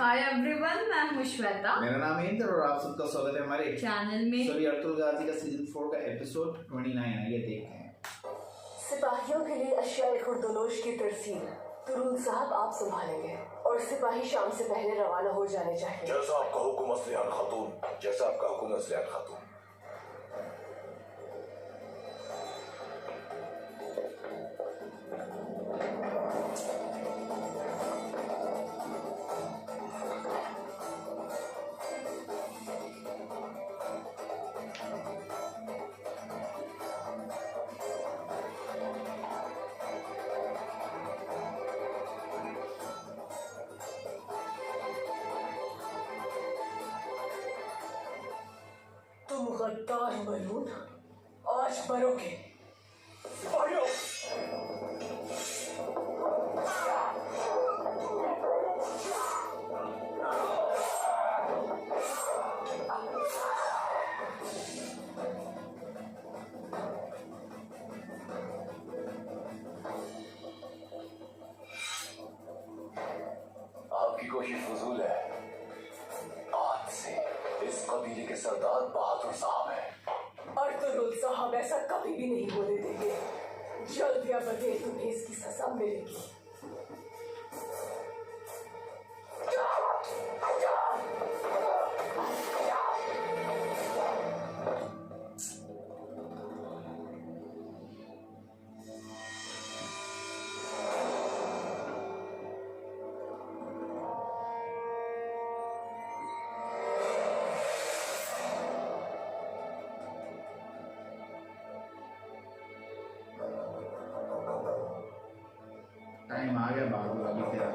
Hi everyone, मैं हूं श्वेता। मेरा नाम है इंद्र और आप सबका स्वागत है हमारे चैनल में। सभी अर्तुल गाजी का सीजन 4 का एपिसोड 29 आइए देखते हैं। सिपाहियों के लिए अशिया खुर्दोनोश की तरसील तुरुन साहब आप संभालेंगे और सिपाही शाम से पहले रवाना हो जाने चाहिए। जैसा आपका हुक्म असलियान खातून, जैसा आपका हुक्म असलियान खातून। तुम गद्दार मलून, आज मरोगे। सिपाहियों, आपकी कोशिश फजूल है। आज से इस कबीले के सरदार बहादुर साहब हैं। और तुरुन साहब ऐसा कभी भी नहीं होने देंगे। जल्द या बदेर तुम्हें इसकी सजा मिलेगी। टाइम आ गया बहादुर अभी तेरा।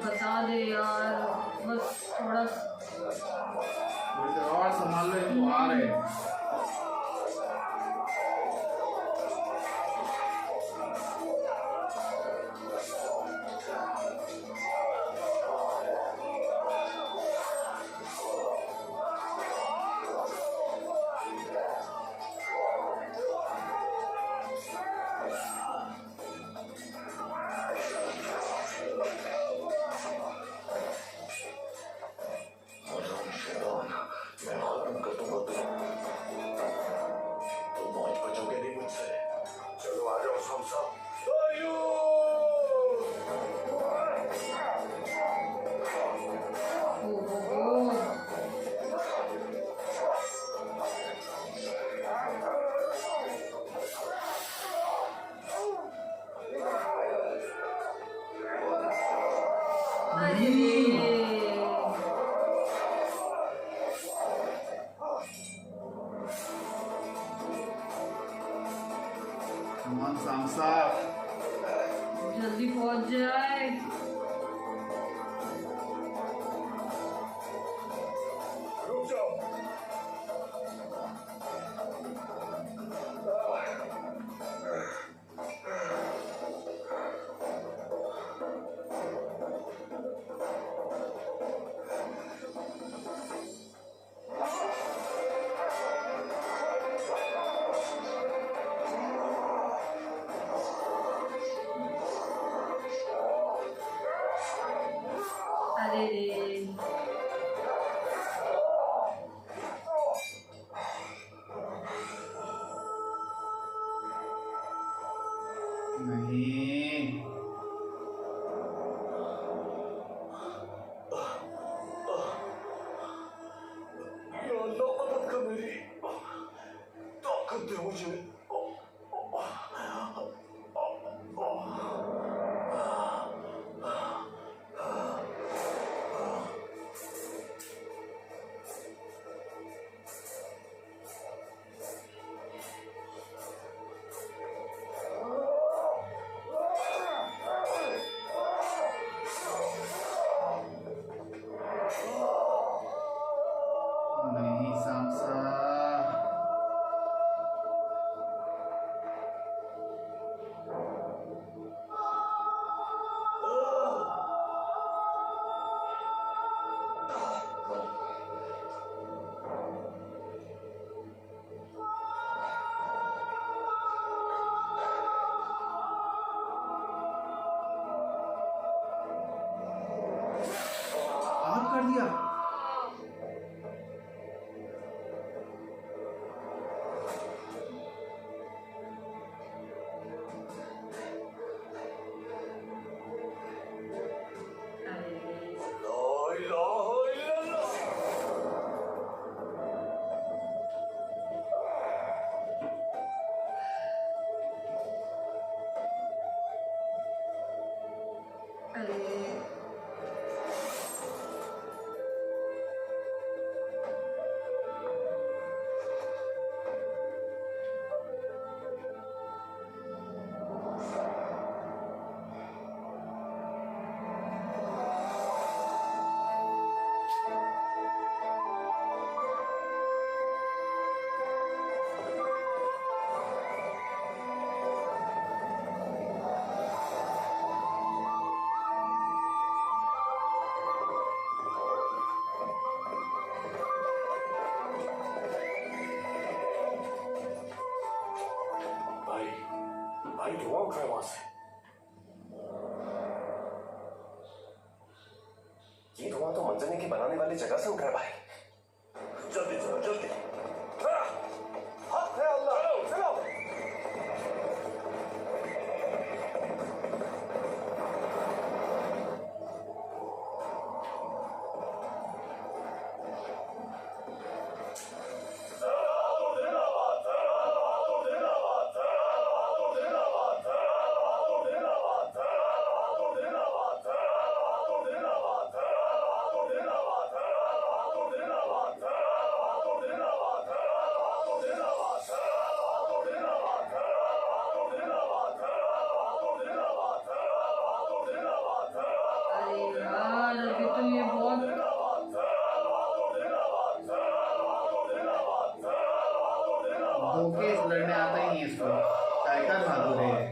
बता दे यार, बस थोड़ा थोड़ी देर और संभाल लो, इनको आ रहे हैं। मैं खत्म कर दूंगा तुम आज बचोगे नहीं मुझसे। चलो आ जाओ सब सब। कमान सांसा जल्दी पहुंच जाए। रुक जाओ। अरे रे, नहीं। या अल्लाह मदद कर मेरी, ताकत दे मुझे। भारी धुआं उठ रहा है वहां से। ये धुआं तो मंजरने की बनाने वाली जगह से उठ रहा है भाई। जल्दी चलो जल्दी। हक है अल्लाह, चलो। अरे यार अभी तो ये बहुत धोखे इस लड़ने आता ही नहीं इसको, टाइगर बहादुर है।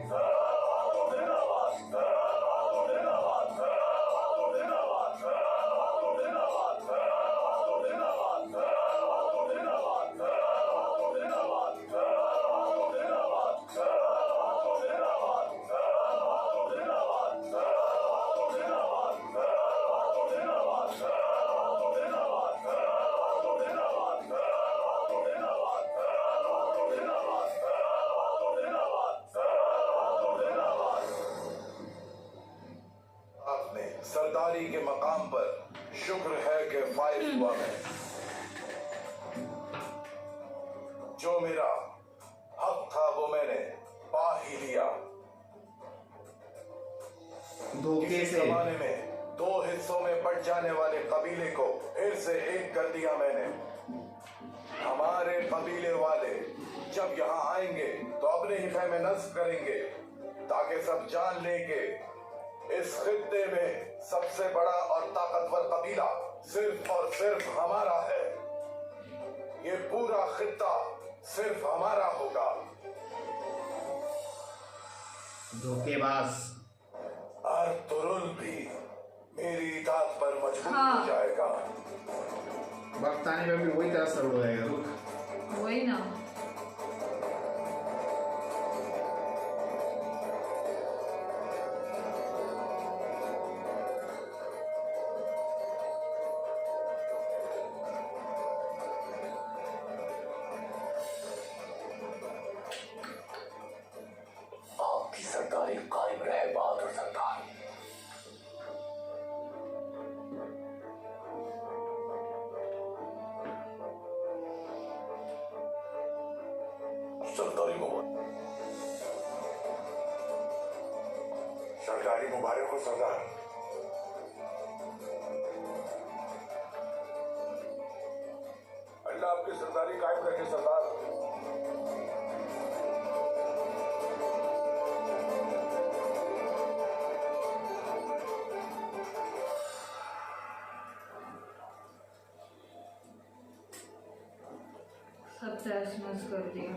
आपने सरदारी के मकाम पर शुक्र है कि फाइल हुआ मैं। जो मेरा हक था वो मैंने पा ही लिया। धोखे किसी से जमाने में 2 हिस्सों में बंट जाने वाले कबीले को फिर से एक कर दिया मैंने। हमारे कबीले वाले जब यहाँ आएंगे तो अपने ही ख़ैमे नस्ब करेंगे ताकि सब जान लें कि इस खित्ते में सबसे बड़ा और ताकतवर कबीला सिर्फ और सिर्फ हमारा है। ये पूरा खित्ता सिर्फ हमारा होगा। धोखेबाज। अर्तुरुल भी मेरी इताअत पर मजबूर हाँ। हो जाएगा। वक्त आने में भी वही तरह सर हो जाएगा। रुक, वही ना। आपकी सरदारी कायम रहे बहादुर सरदार। सरदारी मुबारक। सरदारी मुबारक हो सरदार। अल्लाह आपकी सरदारी कायम रखे सरदार। सब तहस कर दिया।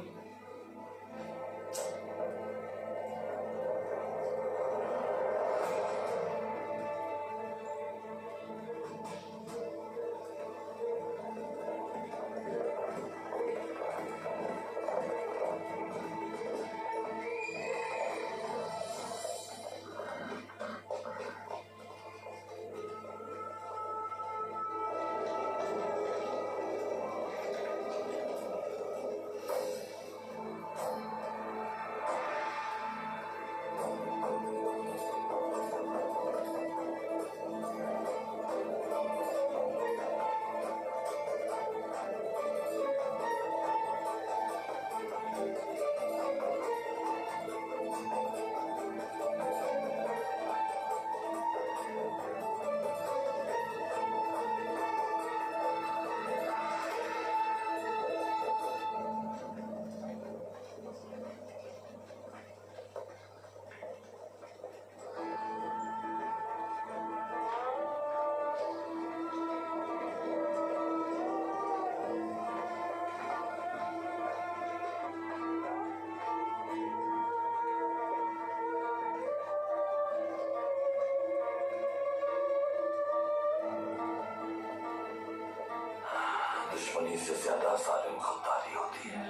दुश्मनी से ज्यादा जालिम गद्दारी होती है।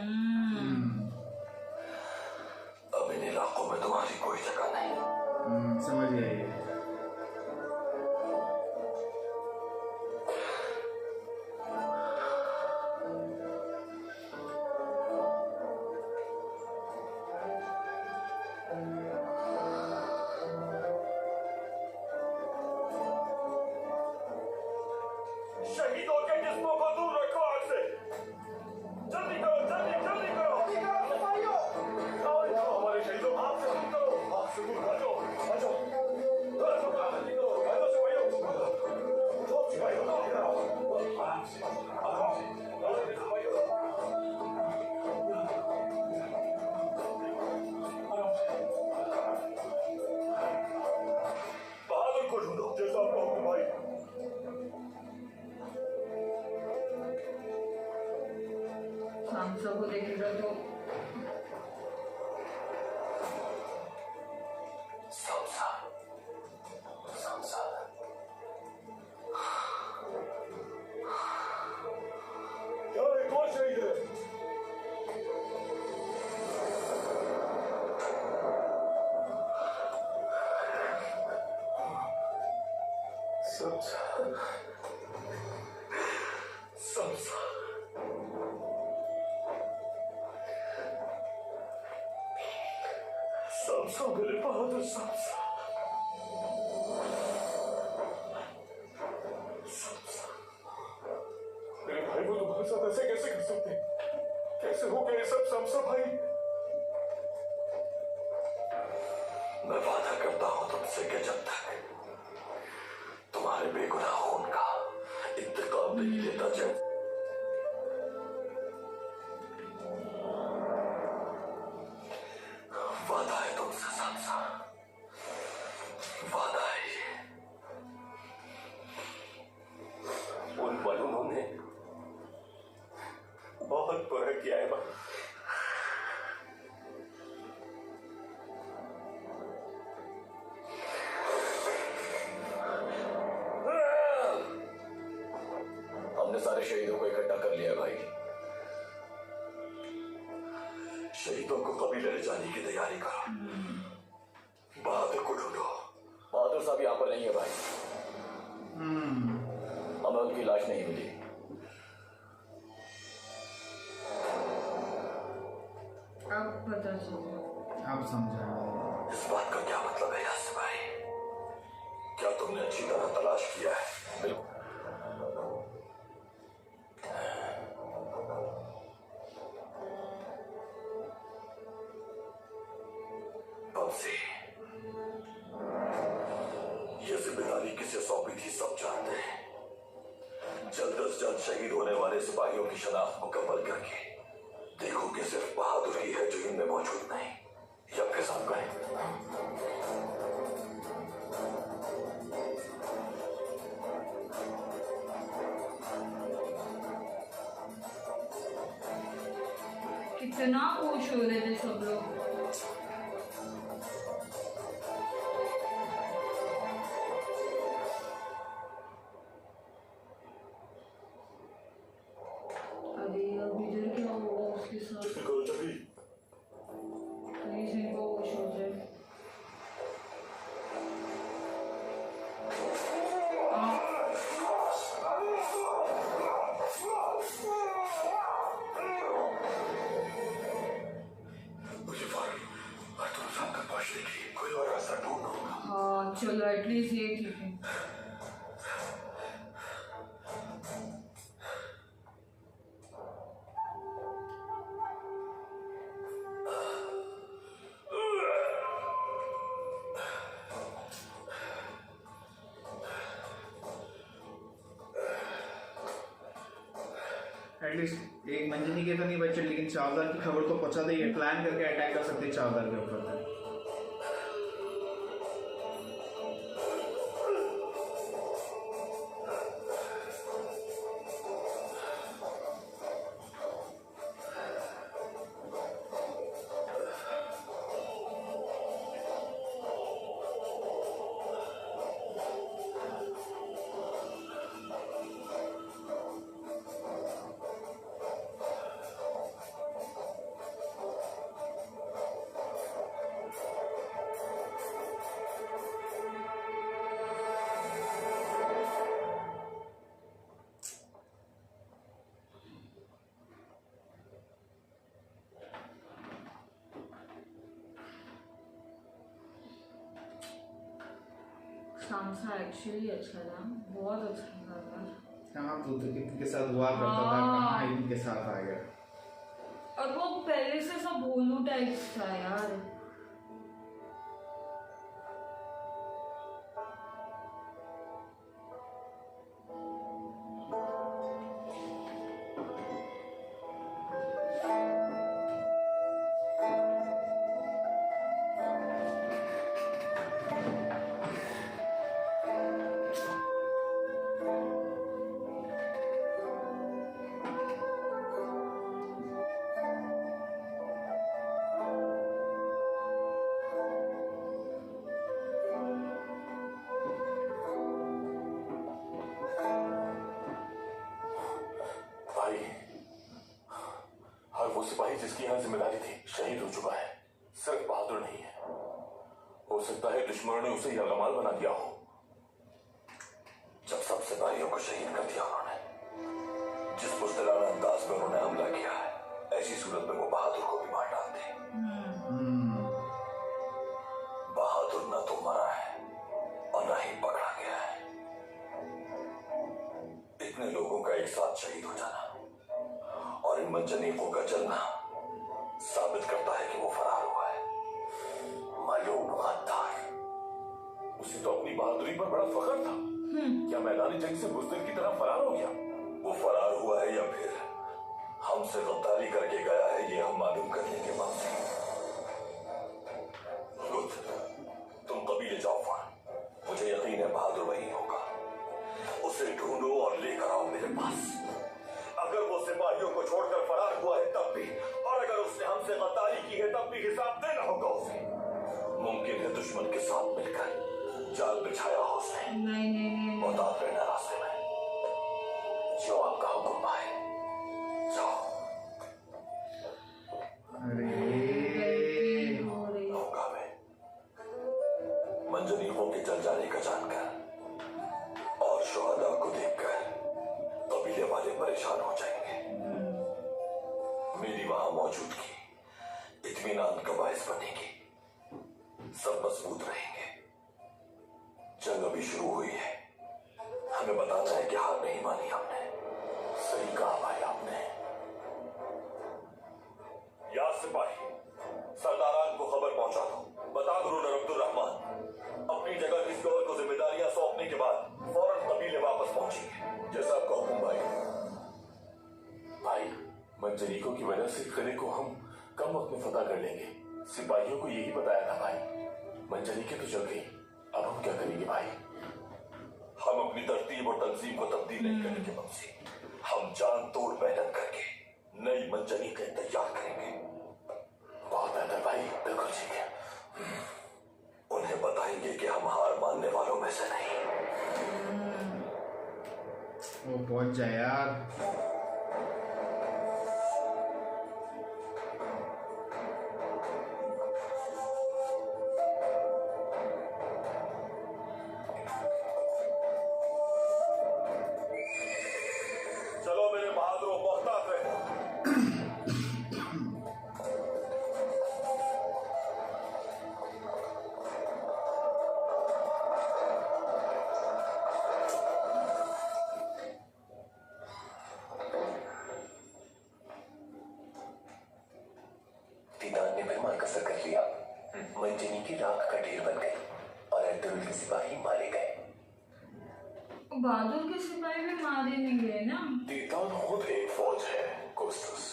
अब इन इलाकों में तो तुम्हारी कोई जगह नहीं। समझ गया ये। शहीदों के जिस्मों को दूर रखो आग से। जल्दी करो, जल्दी जल्दी करो। आओ, हमारे शहीदों आग से दूर करो, आग से दूर। आ जाओ, आ जाओ। जल्दी करो, आ जाओ सिपाहियों। उठो सिपाहियों, आराम से, आराम से। सिपाहियों, आराम से। बहादुर को ढूंढो, जैसा आपका हुक्म भाई। सांसा को देखेगा तो सांसा, सांसा। क्या एक और शहीद है? सांसा, सांसा। सांसा, मेरे बहादुर सांसा। सांसा। मेरे भाई वो तुम्हारे साथ ऐसे कैसे कर सकते हैं? कैसे हो गया ये सब सांसा भाई? मैं वादा करता हूं तुमसे कि जब तक तुम्हारे बेगुनाह खून का इंतकाम नहीं लेता जाए, वादा है तुमसे सांसा, वादा है ये। उन बलूनों ने बहुत बुरा किया है भाई। हमने सारे शहीदों को इकट्ठा कर लिया भाई। शहीदों को कबीले ले जाने की तैयारी करो। बहादुर को ढूंढो। बहादुर साहब यहाँ पर नहीं है भाई। हमें उनकी लाश नहीं मिली। अब पता चला। अब समझा। इस बात का क्या मतलब है यासिर भाई? क्या तुमने अच्छी तरह तलाश किया है? बिल्कुल। बब्सी, ये जिम्मेदारी किसे सौंपी थी सब जानते हैं। जल्द से जल्द शहीद होने वाले सिपाहियों की शनाख्त मुकम्मल करके देखो कि सिर्फ बहादुर ही है जो इनमें मौजूद नहीं, या फिर सब कहें। कितना खुश हो रहे थे सब लोग। अरे अब इधर क्या होगा उसके साथ? करो जल्दी। प्लीज इनको होश हो जाए। मुझे फौरन अर्तुल साहब तक पहुंचने के लिए कोई और रास्ता ढूंढना होगा। हाँ चलो एटलीस्ट ये ठीक है। एटलीस्ट एक मंजनी के तो नहीं बचे, लेकिन चावदार की खबर तो पहुंचा दी है। प्लान करके अटैक कर सकते हैं चावदार के ऊपर। सांसा एक्चुअली अच्छा था, बहुत अच्छा था यार। कहाँ तू तो इनके साथ हुआ करता था, कहाँ इनके साथ आ गया। और वो पहले से सब भोलू टाइप था यार। वो सिपाही जिसकी यहाँ जिम्मेदारी थी शहीद हो चुका है। सिर्फ बहादुर नहीं है, हो सकता है दुश्मनों ने उसे यरगमाल बना दिया हो। जब सब सिपाहियों को शहीद कर दिया उन्होंने, जिस बुज़दिलाना अंदाज में उन्होंने हमला किया है, ऐसी सूरत में वो बहादुर को भी मार डालते। बहादुर न तो मरा है और न ही पकड़ा गया है। इतने लोगों का एक साथ शहीद हो जाना और इन मंजनीकों का जलना साबित करता है कि वो फरार हुआ है। मालूम गद्दार। उसे तो अपनी बहादुरी पर बड़ा फख्र था। क्या मैदानी जंग से बुज़दिल की तरह फरार हो गया? वो फरार हुआ है या फिर हमसे गद्दारी करके गया है, ये हम मालूम करने के बाद तुम कबीले जाओ वहां। मुझे यकीन है बहादुर वही होगा। उसे ढूंढो और लेकर आओ मेरे पास। अगर वो सिपाहियों को छोड़कर फरार हुआ है तब भी, और अगर उसने हमसे गद्दारी की है तब भी हिसाब देना होगा उसे। मुमकिन है दुश्मन के साथ मिलकर जाल बिछाया हो उसने। नहीं। मुताब रहना रास्ते में। जो आपका हुक्म भाई, जाओ। होगा मैं मंजनीकों के जल जाने का जानकर और शुहदा को देखकर कबीले वाले परेशान हो जाएंगे। मेरी वहां मौजूदगी इत्मीनान का बायस बनेगी। सब मजबूत रहेंगे। जंग अभी शुरू हुई है, हमें बताना है कि हार नहीं मानी हमने। सही कहा भाई आपने। या सिपाही, सरदारान को खबर पहुंचा दो। बता दो अब्दुर्रहमान अपनी जगह किसी और को जिम्मेदारियां सौंपने के बाद फौरन कबीले वापस पहुंचेंगे। जैसा आपका हुक्म भाई। भाई, मंजनीकों की वजह से किले को हम कम वक्त में फतह कर लेंगे। सिपाहियों को यही बताया था भाई। मंजनीकें तो जल गई, अब हम क्या करेंगे भाई? हम अपनी तरतीब और तंजीम को तब्दील नहीं करेंगे बंसी। हम जान तोड़ मेहनत करके नई मंजनीकें तैयार करेंगे। बहुत बेहतर भाई, बिल्कुल ठीक है। उन्हें बताएंगे कि हम हार मानने वालों में से नहीं। वो पहुंच जाए यार। चलो मेरे बहादुरों, मोहतात रहे। दीदान ने फिर मार्कसर कर लिया। मंजनी की राख का ढेर बन गई और अब्दुल के सिपाही मारे गए। बहादुर के सिपाही भी मारे नहीं गए ना। दीदान खुद एक फौज है कोस्टस।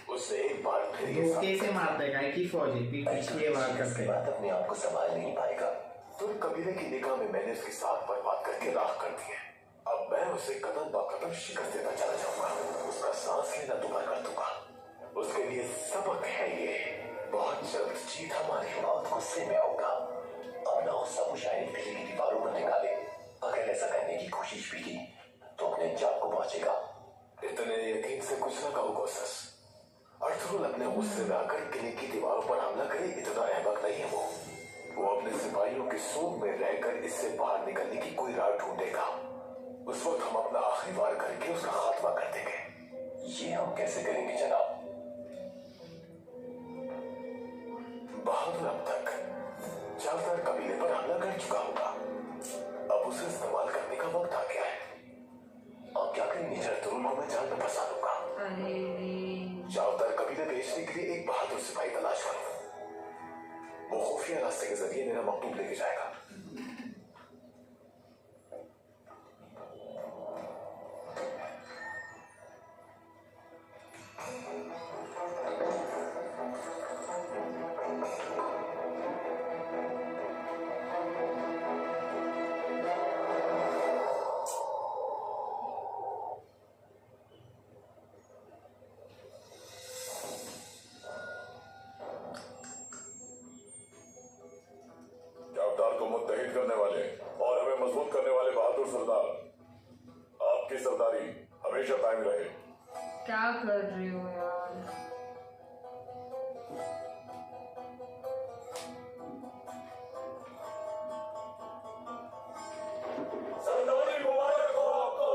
उसे एक बार फिर ये धोखे से मारता है, काय की फौज है, पीछे वार करते हैं। बात अपने आप को संभाल नहीं पाएगा। तुम कबीले की निगाह में मैंने उसकी साथ बर्बाद करके राख कर दी है। अब मैं उसे कदम ब कदम शिकस्त देता चला जाऊंगा। उसका सांस लेना दुबारा कर दूंगा। उसके लिए सबक है ये। बहुत जल्द जीत हमारी बहुत गुस्से में होगा। अपना गुस्सा मुशाहिद किले की दीवारों पर निकाले। अगर ऐसा करने की कोशिश भी की तो अपने जान को पहुंचेगा। इतने यकीन से कुछ ना कहो कोसस। अर्थुल अपने गुस्से में आकर किले की दीवारों पर हमला करे, इतना अहमक नहीं है वो अपने सिपाहियों के सूब में रहकर इससे बाहर निकलने की कोई राह ढूंढेगा। उस वक्त हम अपना आखिरी वार करके उसका खात्मा कर देंगे। ये हम कैसे करेंगे जनाब? बहादुर अब तक ज्यादातर कबीले पर हमला कर चुका होगा। लिए एक बहादुर सिपाही तलाश करो। वो खुफिया रास्ते के जरिए मेरा मकतूब लेके जाएगा। मुत्तहिद करने वाले और हमें मजबूत करने वाले बहादुर सरदार, आपकी सरदारी हमेशा कायम रहे। क्या कर रहे हो यार? सरदारी मुबारक हो आपको।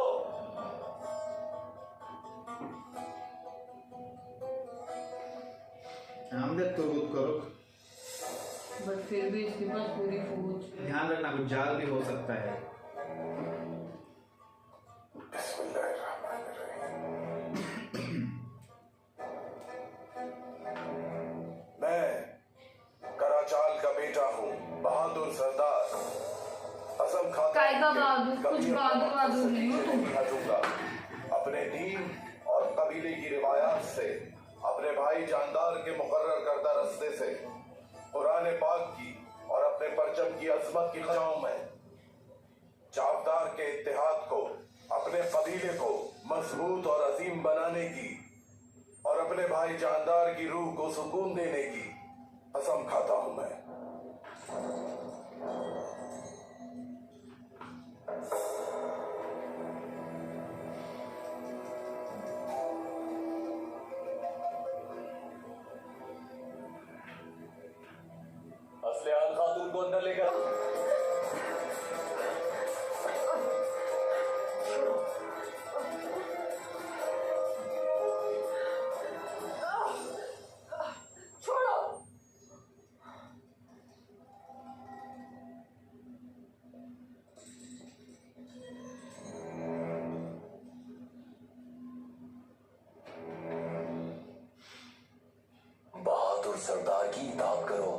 आमदद तुर्गुत करो, बट फिर भी इसके पास पूरी फौज। ध्यान रखना कुछ जाल भी हो सकता है। मैं कराचाल का बेटा हूँ, बहादुर सरदार असम खान। काय का बहादुर? कुछ बहादुर नहीं हो तुम। अपने दीन और कबीले की रिवायात से, अपने भाई जानदार के मुकर्रर करदा रास्ते से, कुरान पाक की और अपने परचम की अजमत की खजाओं में चावदार के इत्तेहाद को, अपने कबीले को मजबूत और अजीम बनाने की और अपने भाई जानदार की रूह को सुकून देने की कसम खाता हूं मैं। असलियान खातून को अंदर लेकर छोड़ो। बहादुर सरदार की इताअत करो।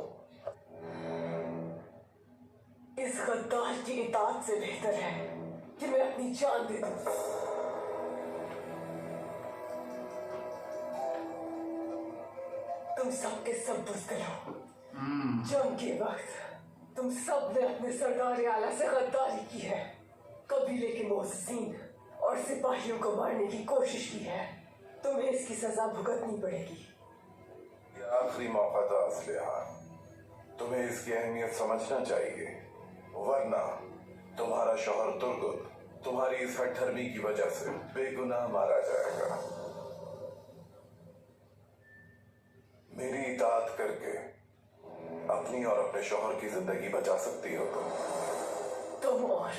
इस गद्दार की इताअत से बेहतर है कि मैं अपनी जान दे दूं। तुम सब के सब बुज़दिल हो। जंग के वक्त तुम सब ने अपने सरदार आला से गद्दारी की है, कबीले के मोहसिन और सिपाहियों को मारने की कोशिश की है। तुम्हें इसकी सजा भुगतनी पड़ेगी। ये आखिरी मौका था असलियान, तुम्हें इसकी अहमियत समझना चाहिए, वरना तुम्हारा शौहर तुर्गुत तुम्हारी इस हठधर्मी की वजह से बेगुनाह मारा जाएगा। मेरी इताअत करके अपनी और अपने शौहर की जिंदगी बचा सकती हो तुम और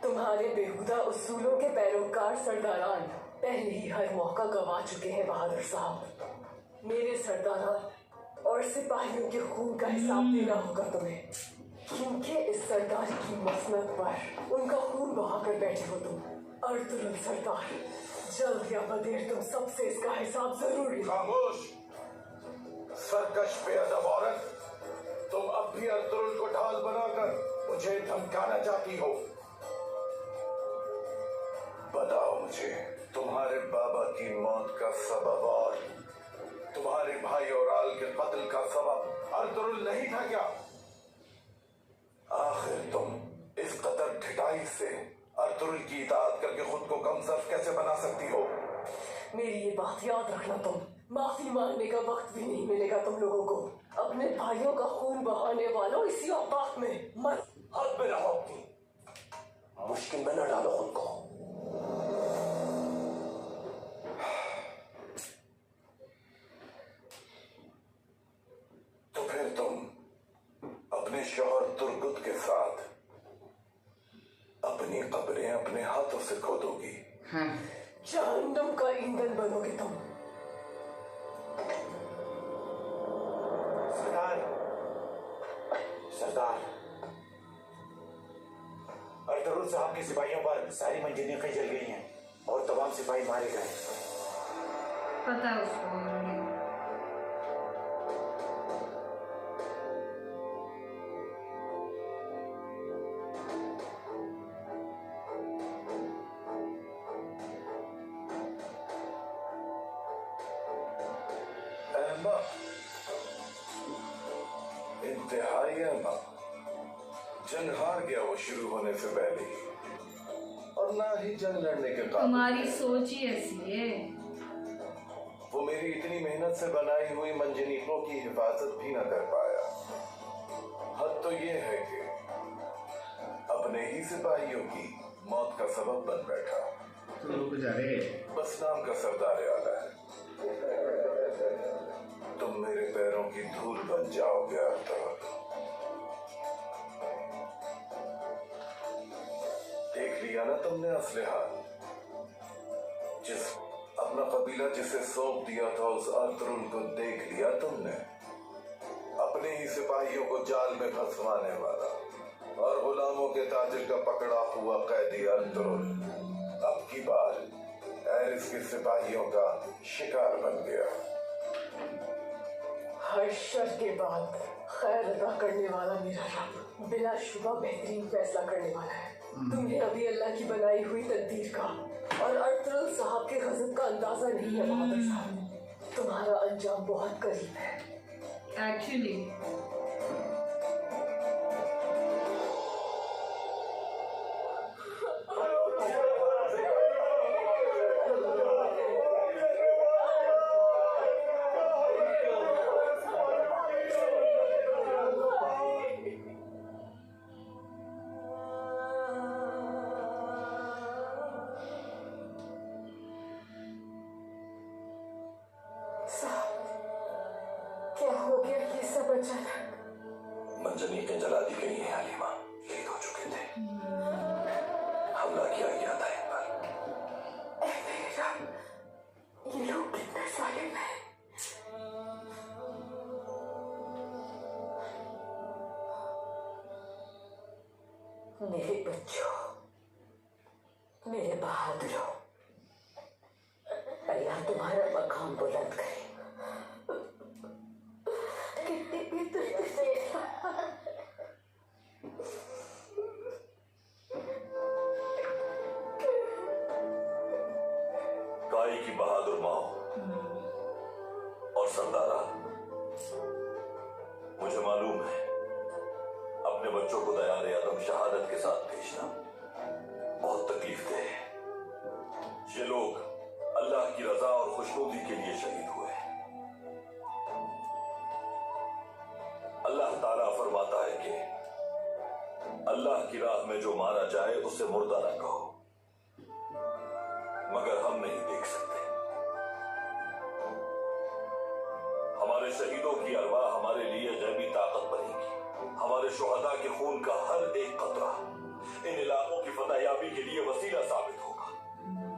तुम्हारे बेहुदा उसूलों के पैरोकार सरदारान पहले ही हर मौका गवा चुके हैं बहादुर साहब। मेरे सरदारान और सिपाहियों के खून का हिसाब देना होगा तुम्हें, क्योंकि इस सरदार की मसनद पर उनका खून बहाकर बैठे हो तुम। अर्तुगरुल सरदार, जल्द या बदेर तुम सबसे इसका हिसाब जरूर लेना। खामोश सरकश बेअदब औरत, तुम अब भी अर्तुगरुल को ढाल बनाकर मुझे धमकाना चाहती हो। बताओ मुझे, तुम्हारे बाबा की मौत का सबब और तुम्हारे भाई और आल के कत्ल का सबब अर्तुगरुल नहीं था क्या? आखिर तुम इस कदर ढिठाई से अर्तुगरुल की इताअत करके खुद को कमजोर कैसे बना सकती हो? मेरी ये बात याद रखना तुम। माफी मांगने का वक्त भी नहीं मिलेगा तुम लोगों को। अपने भाइयों का खून बहाने वालों, इसी औकात में मत। हद में रहो अपनी, मुश्किल में न डालो खुद को। तो फिर तुम अपने शौहर तुर्गुत के साथ अपनी कब्रें अपने हाथों से खोदोगी। जहन्नम का ईंधन बनोगे तुम। सरदार, अर्तुगरुल साहब के सिपाहियों पर सारी मंजीनियां जल गई हैं और तमाम सिपाही मारे गए। पता है उसको ऑलरेडी। हार गया ना, जंग हार गया वो शुरू होने से पहले ही, और ना ही जंग लड़ने के काबिल। तुम्हारी सोच ही ऐसी है। वो मेरी इतनी मेहनत से बनाई हुई मंजनीकों की हिफाजत भी न कर पाया। हद तो ये है कि अपने ही सिपाहियों की मौत का सबब बन बैठा। तो रुक जा रे। बस नाम का सरदार आला है। तुम मेरे पैरों की धूल बन जाओगे अर्थर। देख लिया ना तुमने असली हाल। अपना कबीला जिसे सौंप दिया था उस अर्थरुल को देख लिया तुमने। अपने ही सिपाहियों को जाल में फंसवाने वाला और गुलामों के ताजिर का पकड़ा हुआ कैदी अर्थरुल अब की बार एरिस के सिपाहियों का शिकार बन गया। हर शर के बाद खैर अदा करने वाला मेरा रब बिला शुबा बेहतरीन फैसला करने वाला है। तुम्हें अभी अल्लाह की बनाई हुई तकदीर का और अर्थरुल साहब के गज़ब का अंदाजा नहीं है बहादुर साहब। तुम्हारा अंजाम बहुत करीब है। एक्चुअली क्या हो गया ये सब अचानक? मंजनीकें जला दी गई हैं हलीमा, शहीद हो चुके थे। हमला किया गया था इन पर। ऐ मेरे रब, ये लोग कितने जालिम हैं। मेरे बच्चों, मेरे बहादुरों, अल्लाह तुम्हारा मकाम बुलंद करे। कितनी भी दर्द से काई की बहादुर माओ और सरदारा, मुझे मालूम है अपने बच्चों को दयार आदम शहादत के साथ भेजना बहुत तकलीफ दे है। ये लोग अल्लाह की रजा और खुशनुदी के लिए शहीद हुए। अल्लाह ताला फरमाता है कि अल्लाह की राह में जो मारा जाए उसे मुर्दा न कहो, मगर हम नहीं देख सकते। हमारे शहीदों की अरवाह हमारे लिए गैबी ताकत बनेगी। हमारे शुहदा के खून का हर एक कतरा इन इलाकों की फतहयाबी के लिए वसीला साबित होगा।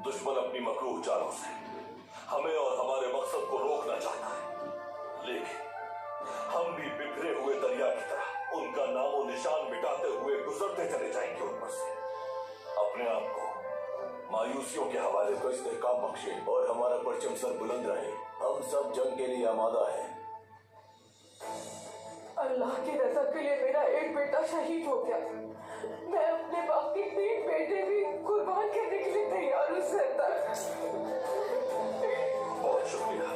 दुश्मन अपनी मकरूह चालों से हमें और हमारे मकसद को रोकना चाहता है, लेकिन हम भी बिखरे हुए दरिया की तरह उनका नामो निशान मिटाते हुए गुजरते चले जाएंगे उन पर से। अपने आप को मायूसियों के हवाले को इस्तेकाम बख्शे और हमारा परचम सर बुलंद रहे। हम सब जंग के लिए आमादा हैं। अल्लाह की रजा के लिए मेरा एक बेटा शहीद हो गया। मैं अपने बाकी 3 बेटे भी कुर्बान करने के लिए तैयार हूँ सरदार। बहुत शुक्रिया।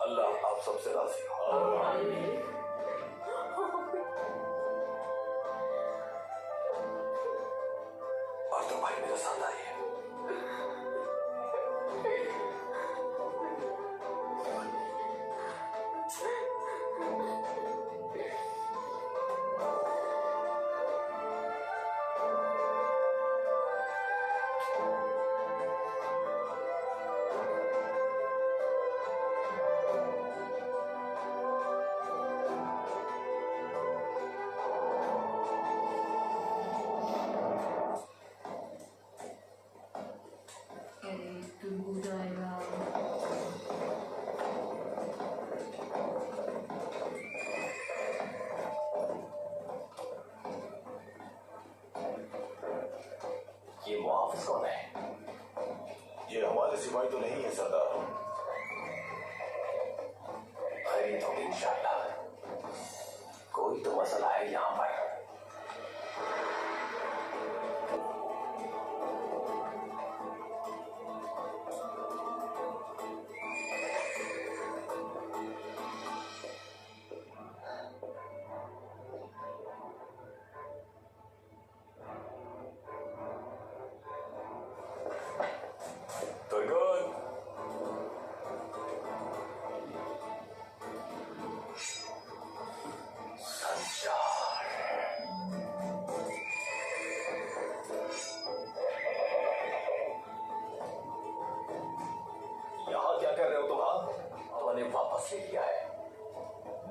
अल्लाह आप सबसे राजी हो। और तो भाई मेरे साथ आइए।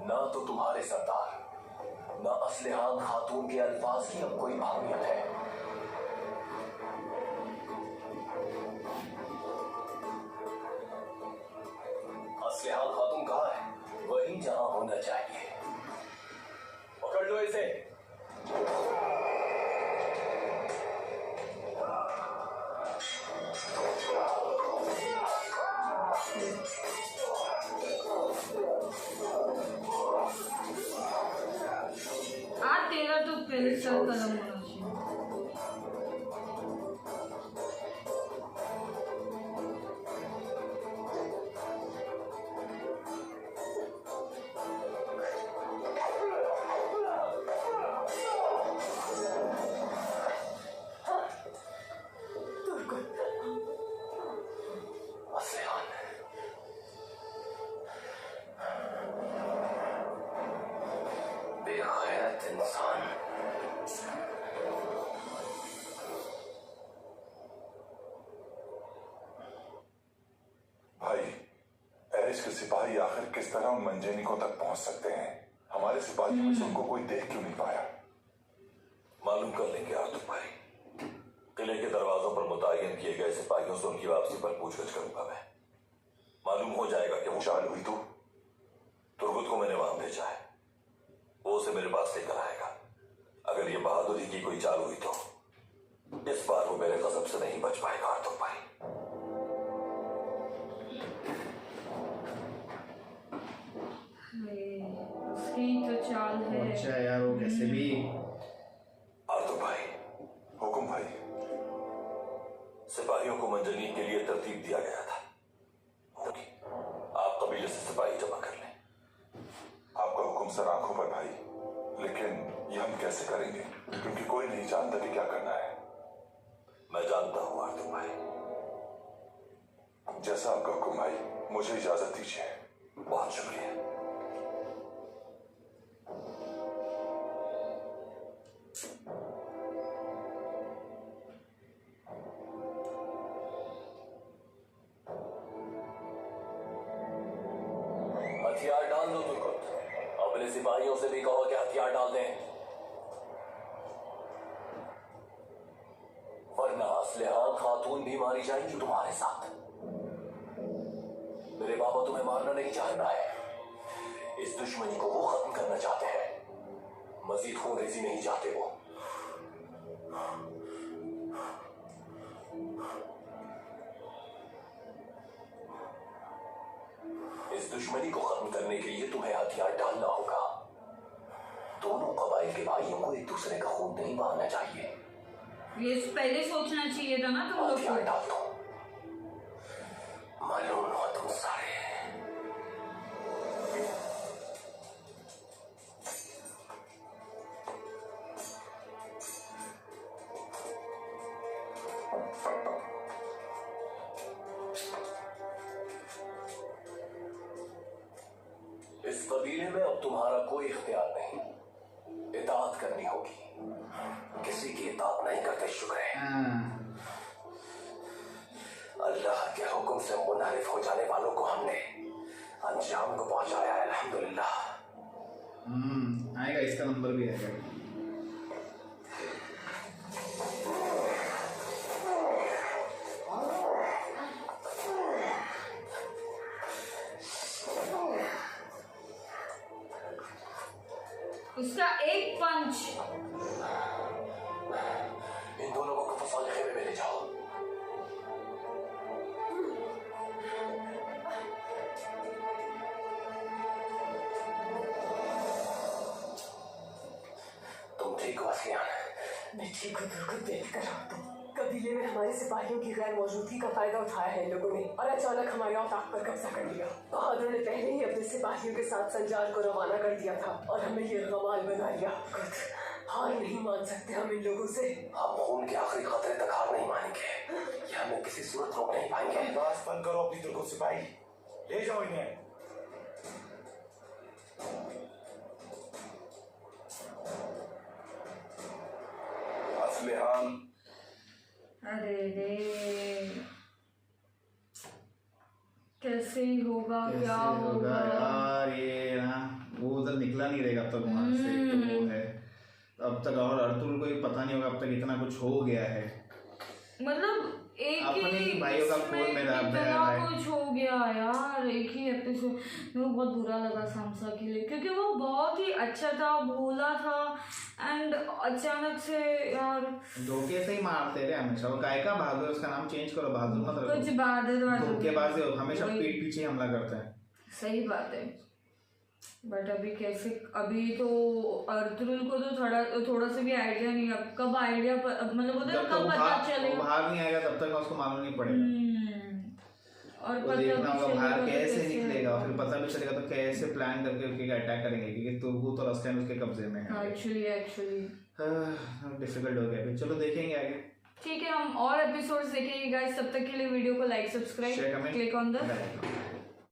ना तो तुम्हारे सरदार, ना असलिहान खातून के अल्फाज की अब कोई अहमियत है। असलिहान खातून कहाँ है? वहीं जहां होना चाहिए। पकड़ लो इसे। तेरा तो पहले सर कलम होना चाहिए। के सिपाही आखिर किस तरह उन मंजेनिकों तक पहुंच सकते हैं? हमारे सिपाहियों में से उनको कोई देख क्यों नहीं पाया? मालूम कर लेंगे आर्तुक भाई। किले के दरवाजों पर मुतय्यन किए गए सिपाहियों से उनकी वापसी पर पूछगछ करूंगा मैं। मालूम हो जाएगा कि वो चाल हुई तो तुर्गुत को मैंने वहां भेजा है, वो उसे मेरे पास लेकर आएगा। अगर ये बहादुरी की कोई चाल हुई तो इस बार वो मेरे गजब से नहीं बच पाएगा आर्तुक भाई। उसकी तो चाल है। अच्छा यार वो कैसे भी। आर्तुक भाई। हुकुम भाई। सिपाहियों को मंजनीक के लिए तरतीब दिया गया था। आप कबीले से सिपाही जमा कर लें। आपका हुक्म सर आंखों पर भाई, लेकिन ये हम कैसे करेंगे? क्योंकि कोई नहीं जानता कि क्या करना है। मैं जानता हूं आर्तुक भाई। जैसा आपका हुक्म भाई, मुझे इजाजत दीजिए। बहुत शुक्रिया। हथियार डाल दो तुर्गुत। अपने सिपाहियों से भी कहो कि हथियार डाल दें, वरना असलिहान खातून भी मारी जाएंगी तुम्हारे साथ। मेरे बाबा तुम्हें मारना नहीं चाह रहा है। इस दुश्मनी को वो खत्म करना चाहते हैं। मजीद खूनरेजी नहीं चाहते वो। इस दुश्मनी को खत्म करने के लिए तुम्हें हथियार डालना होगा। दोनों कबाइल के भाइयों को एक दूसरे का खून नहीं बहाना चाहिए। ये पहले सोचना चाहिए था ना तुम लोग हथियार को। डाल दो। मालूम हो तुम सारे। इस कबीले में अब तुम्हारा कोई इख्तियार नहीं, इताअत करनी होगी। किसी की इताअत नहीं करते शुक्र है। अल्लाह के हुक्म से मुनहरिफ हो जाने वालों को हमने अंजाम को पहुंचाया है, अल्हम्दुलिल्लाह। आएगा, इसका नंबर भी आएगा। उसका एक पंच। इन दोनों को कफसाने खेमे में ले जाओ। तुम ठीक हो असलियान? मैं ठीक हूँ तुर्गुत, बेफिक्र रहो तुम। कबीले में हमारे सिपाहियों की गैर मौजूदगी का फायदा उठाया है इन लोगों ने और अचानक हमारे औताक पर कब्जा कर लिया। बहादुर ने पहले ही अपने सिपाहियों के साथ संजार को रवाना कर दिया था और हमें ये गमाल बना लिया। हार नहीं मान सकते हम इन लोगों से। हम खून के आखिरी खतरे तक हार नहीं मानेंगे। ये हमें किसी सूरत रोक नहीं पाएंगे। बस बंद करो अपनी तुर्गुत सिपाही, ले जाओ इन्हें। असलिहान। अरे रे, कैसे होगा, क्या होगा यार? ये ना वो नहीं रहेगा अब तक वहां से, तो वो है अब तक। और अर्तुल को ही पता नहीं होगा अब तक इतना कुछ हो गया है, मतलब एक अपने ही ही भाइयों का इसमें खून में रह इतना है। कुछ हो गया यार एक ही एपिसोड में। वो बहुत बुरा लगा सांसा के लिए, क्योंकि वो बहुत ही अच्छा था, भोला था, एंड अचानक से यार धोखे से ही मारते रहे हमेशा। वो गायका बहादुर, उसका नाम चेंज करो, बहादुर मत रखो, कुछ बहादुर धोखेबाज है, हमेशा वही। पीठ पीछे हमला करता है। सही बात है। बट अभी कैसे, अभी तो अर्तुल को तो थोड़ा सा भी आइडिया नहीं, अब कब आइडिया मतलब बोलते हैं जब कब तक पता चलेगा। बाहर नहीं आएगा तब तक उसको मालूम नहीं पड़ेगा। और वो पता देखना भी होगा बाहर चलेगा तो कैसे कैसे निकलेगा, होगा। फिर पता भी चलेगा तो कैसे प्लान करके उसके अटैक करेंगे, क्योंकि तुर्बू तो रस्ते में उसके कब्जे में है। एक्चुअली डिफिकल्ट हो गया अभी, चलो देखेंगे आगे। ठीक है, हम और एपिसोड्स देखेंगे गाइस। तब तक के लिए वीडियो को like, Share, subscribe, comment, click on the bell icon।